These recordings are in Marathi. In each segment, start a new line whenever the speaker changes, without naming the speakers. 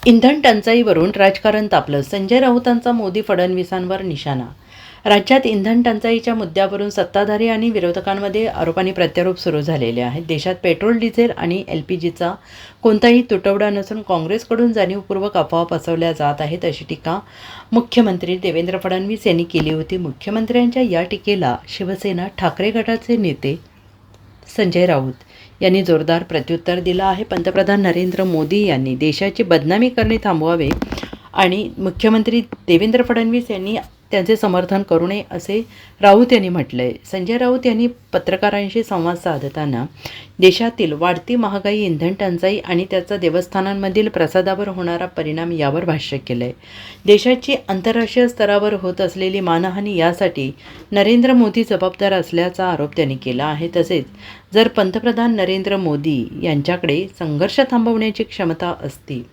इंधन टंचाईवरून राजकारण तापलं. संजय राऊतांचा मोदी फडणवीसांवर निशाणा. राज्यात इंधन टंचाईच्या मुद्द्यावरून सत्ताधारी आणि विरोधकांमध्ये आरोप प्रत्यारोप सुरू झालेले आहेत. देशात पेट्रोल, डिझेल आणि LPGचा कोणताही तुटवडा नसून काँग्रेसकडून जाणीवपूर्वक अफवा पसरवल्या जात आहेत, अशी टीका मुख्यमंत्री देवेंद्र फडणवीस यांनी केली होती. मुख्यमंत्र्यांच्या या टीकेला शिवसेना ठाकरे गटाचे नेते संजय राऊत यांनी जोरदार प्रत्युत्तर दिलं आहे. पंतप्रधान नरेंद्र मोदी यांनी देशाची बदनामी करणे थांबवावे आणि मुख्यमंत्री देवेंद्र फडणवीस यांनी त्यांचे समर्थन करू नये, असे राऊत यांनी म्हटलं आहे. संजय राऊत यांनी पत्रकारांशी संवाद साधताना देशातील वाढती महागाई, इंधन टंचाई आणि त्याचा देवस्थानांमधील प्रसादावर होणारा परिणाम यावर भाष्य केलं आहे. देशाची आंतरराष्ट्रीय स्तरावर होत असलेली मानहानी यासाठी नरेंद्र मोदी जबाबदार असल्याचा आरोप त्यांनी केला आहे. तसेच जर पंतप्रधान नरेंद्र मोदी यांच्याकडे संघर्ष थांबवण्याची क्षमता असती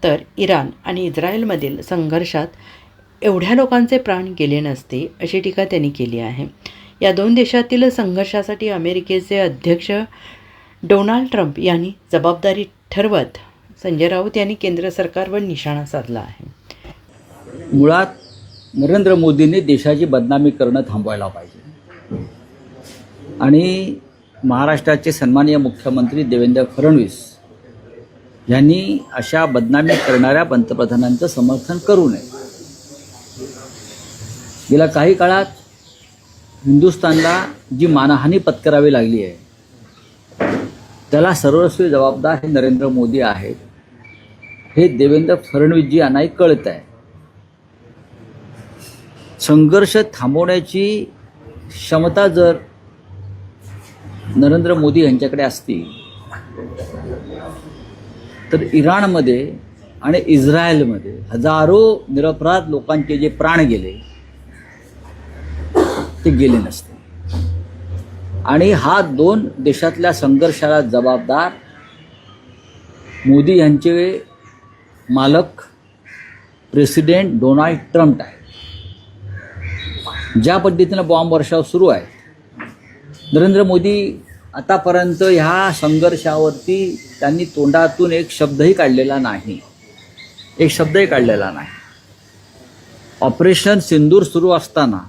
तर इराण आणि इस्रायलमधील संघर्षात एवढ्या लोकांचे प्राण गेले नसते, अशी टीका त्यांनी केली आहे. या दोन देशातील संघर्षासाठी अमेरिकेचे अध्यक्ष डोनाल्ड ट्रम्प यांनी जबाबदारी ठरवत संजय राऊत यांनी केंद्र सरकारवर निशाणा साधला आहे.
मुळात नरेंद्र मोदींनी देशाची बदनामी करणं थांबवायला पाहिजे आणि महाराष्ट्राचे सन्माननीय मुख्यमंत्री देवेंद्र फडणवीस यांनी अशा बदनामी करणाऱ्या पंतप्रधानांचं समर्थन करू नये. गेल्या काही काळात हिंदुस्थानला जी मानहानी पत्करावी लागली आहे त्याला सर्वस्वी जबाबदार हे नरेंद्र मोदी आहेत, हे देवेंद्र फडणवीसजी यांनाही कळत आहे. संघर्ष थांबवण्याची क्षमता जर नरेंद्र मोदी यांच्याकडे असती तर इराणमध्ये आणि इस्रायलमध्ये हजारो निरपराध लोकांचे जे प्राण गेले ते गेले नसते. आणि हा दोन देशातल्या संघर्षाला जबाबदार मोदी यांचे मालक प्रेसिडेंट डोनाल्ड ट्रम्प आहे. ज्या पद्धतीनं बॉम्ब वर्षाव सुरू आहे, नरेंद्र मोदी आतापर्यंत ह्या संघर्षावरती त्यांनी तोंडातून एक शब्दही काढलेला नाही. ऑपरेशन सिंदूर सुरू असताना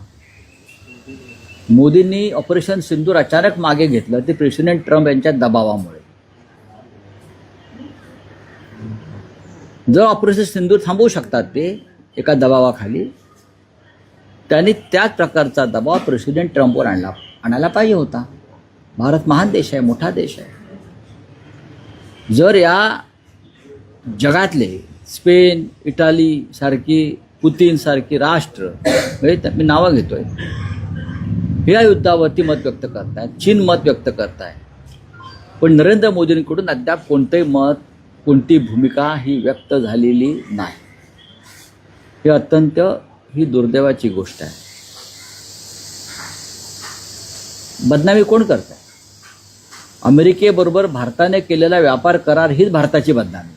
मोदींनी ऑपरेशन सिंदूर अचानक मागे घेतलं, ते प्रेसिडेंट ट्रम्प यांच्या दबावामुळे. जर ऑपरेशन सिंदूर थांबवू शकतात ते एका दबावाखाली, त्यांनी त्याच प्रकारचा दबाव प्रेसिडेंट ट्रम्पवर आणायला पाहिजे होता. भारत महान देश आहे, मोठा देश आहे. जर या जगातले स्पेन, इटाली सारखी, पुतीन सारखी राष्ट्र, मी नावं घेतोय, या युद्धावरती मत व्यक्त करतायत, चीन मत व्यक्त करताय, पण नरेंद्र मोदींकडून अद्याप कोणतेही मत, कोणती भूमिका ही व्यक्त झालेली नाही. हे अत्यंत ही दुर्दैवाची गोष्ट आहे. बदनामी कोण करत आहे? अमेरिकेबरोबर भारताने केलेला व्यापार करार हीच भारताची बदनामी.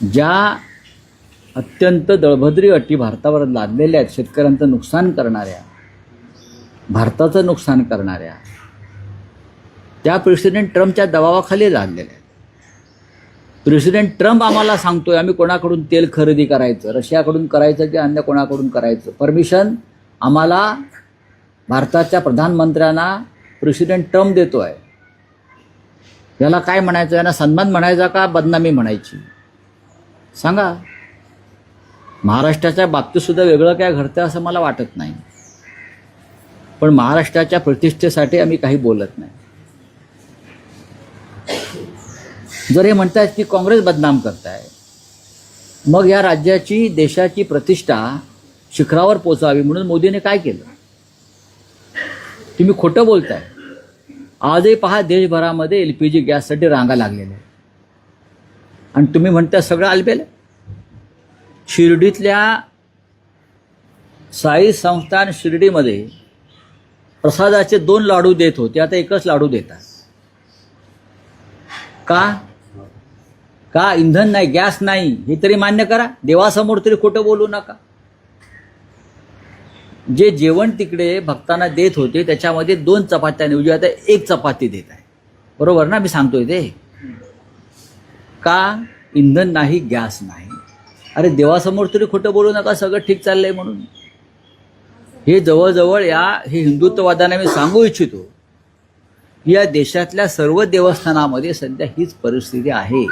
ज्या अत्यंत दळभद्री अटी भारतावर लादलेल्या आहेत, शेतकऱ्यांचं नुकसान करणाऱ्या, भारताचं नुकसान करणाऱ्या, त्या प्रेसिडेंट ट्रम्पच्या दबावाखाली लादलेल्या आहेत. प्रेसिडेंट ट्रम्प आम्हाला सांगतोय आम्ही कोणाकडून तेल खरेदी करायचं, रशियाकडून करायचं की अन्य कोणाकडून करायचं, परमिशन आम्हाला भारताच्या प्रधानमंत्र्यांना प्रेसिडेंट ट्रम्प देतो आहे. याला काय म्हणायचं? यांना सन्मान म्हणायचा का बदनामी म्हणायची? सांगा. महाराष्ट्राच्या बाबतीतसुद्धा वेगळं काय घडतं असं मला वाटत नाही, पण महाराष्ट्राच्या प्रतिष्ठेसाठी आम्ही काही बोलत नाही. जर हे म्हणतायत की काँग्रेस बदनाम करताय, मग या राज्याची, देशाची प्रतिष्ठा शिखरावर पोचावी म्हणून मोदीने काय केलं? तुम्ही खोटं बोलताय. आजही पहा, देशभरामध्ये LPG गॅससाठी रांगा लागलेल्या आहेत आणि तुम्ही म्हणताय सगळं आलबेल. शिर्डीतल्या साई संस्थान शिर्डीमध्ये प्रसादाचे 2 लाडू देत होते, आता एकच लाडू देतात. का इंधन नाही, गॅस नाही, हे तरी मान्य करा. देवासमोर तरी खोटं बोलू नका. जे जेवण तिकडे भक्तांना देत होते त्याच्यामध्ये 2 चपात्यांऐवजी आता 1 चपाती देत आहे. बरोबर ना? मी सांगतोय ते. का? इंधन नाही, गॅस नाही. अरे देवासमोर तरी खोटं बोलू नका सगळं ठीक चाललंय म्हणून. हे जवळजवळ हे हिंदुत्ववादाने मी सांगू इच्छितो की या देशातल्या सर्व देवस्थानामध्ये सध्या हीच परिस्थिती आहे.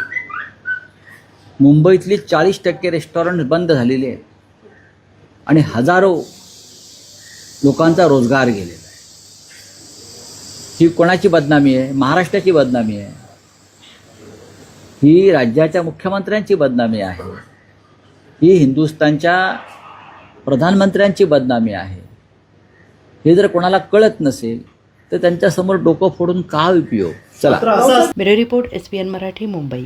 मुंबईतली 40% रेस्टॉरंट बंद झालेली आहेत आणि हजारो लोकांचा रोजगार गेलेला आहे. ही कोणाची बदनामी आहे? महाराष्ट्राची बदनामी आहे. ही राज्याच्या मुख्यमंत्र्यांची बदनामी आहे. ही हिंदुस्थानच्या प्रधानमंत्र्यांची बदनामी आहे. हे जर कोणाला कळत नसेल तर त्यांच्यासमोर डोकं फोडून का उपयोग? चला.
Bureau report SBN Marathi, Mumbai.